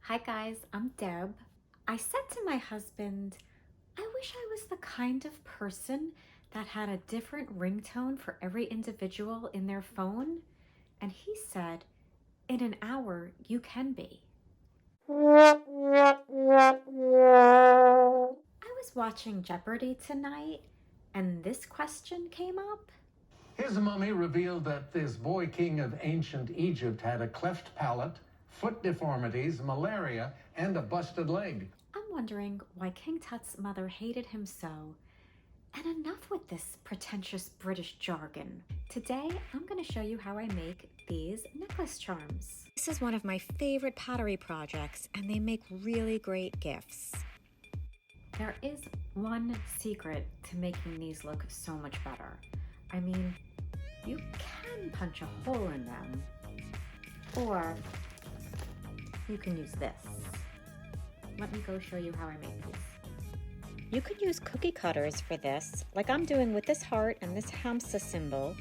Hi guys, I'm Deb. I said to my husband, I wish I was the kind of person that had a different ringtone for every individual in their phone. And he said, in an hour, you can be. I was watching Jeopardy tonight, and this question came up. His mummy revealed that this boy king of ancient Egypt had a cleft palate, foot deformities, malaria, and a busted leg. I'm wondering why King Tut's mother hated him so. And enough with this pretentious British jargon. Today, I'm going to show you how I make these necklace charms. This is one of my favorite pottery projects, and they make really great gifts. There is one secret to making these look so much better. I mean, you can punch a hole in them, or you can use this. Let me go show you how I make these. You could use cookie cutters for this, like I'm doing with this heart and this hamsa symbol.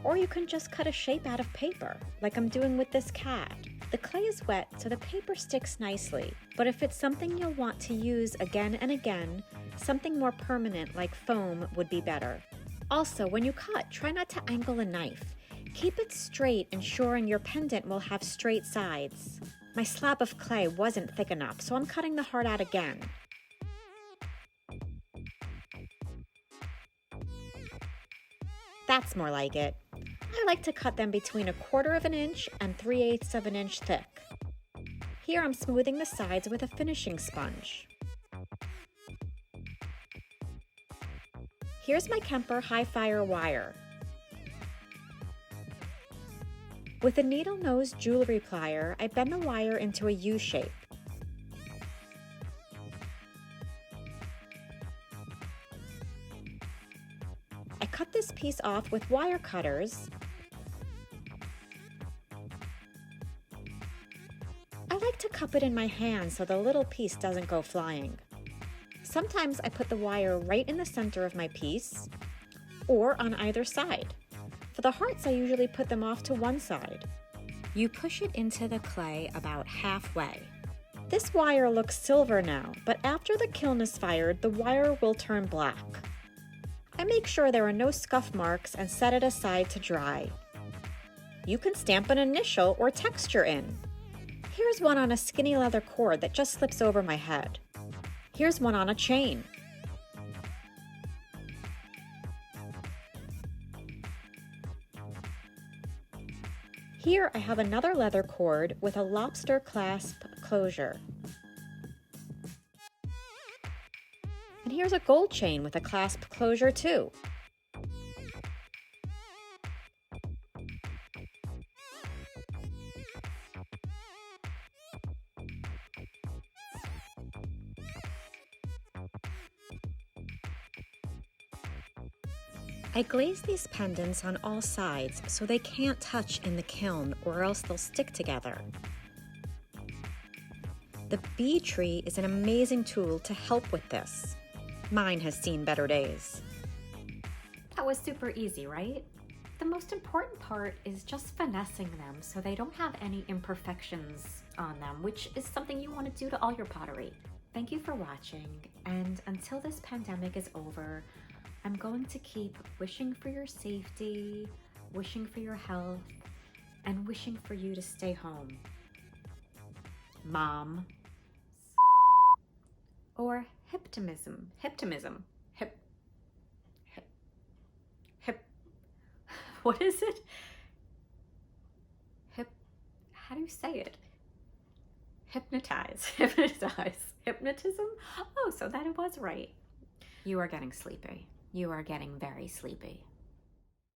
Or you can just cut a shape out of paper, like I'm doing with this cat. The clay is wet, so the paper sticks nicely. But if it's something you'll want to use again and again, something more permanent like foam would be better. Also, when you cut, try not to angle a knife. Keep it straight, ensuring your pendant will have straight sides. My slab of clay wasn't thick enough, so I'm cutting the heart out again. That's more like it. I like to cut them between 1/4 of an inch and 3/8 of an inch thick. Here I'm smoothing the sides with a finishing sponge. Here's my Kemper high fire wire. With a needle nose jewelry plier, I bend the wire into a U shape. I cut this piece off with wire cutters. I like to cup it in my hand so the little piece doesn't go flying. Sometimes I put the wire right in the center of my piece, or on either side. For the hearts, I usually put them off to one side. You push it into the clay about halfway. This wire looks silver now, but after the kiln is fired, the wire will turn black. I make sure there are no scuff marks and set it aside to dry. You can stamp an initial or texture in. Here's one on a skinny leather cord that just slips over my head. Here's one on a chain. Here I have another leather cord with a lobster clasp closure. And here's a gold chain with a clasp closure too. I glaze these pendants on all sides so they can't touch in the kiln or else they'll stick together. The bee tree is an amazing tool to help with this. Mine has seen better days. That was super easy, right? The most important part is just finessing them so they don't have any imperfections on them, which is something you want to do to all your pottery. Thank you for watching, and until this pandemic is over, I'm going to keep wishing for your safety, wishing for your health, and wishing for you to stay home. Mom. Or hypnotism. What is it? How do you say it? Hypnotize. Hypnotism? Oh, so that it was right. You are getting sleepy. You are getting very sleepy.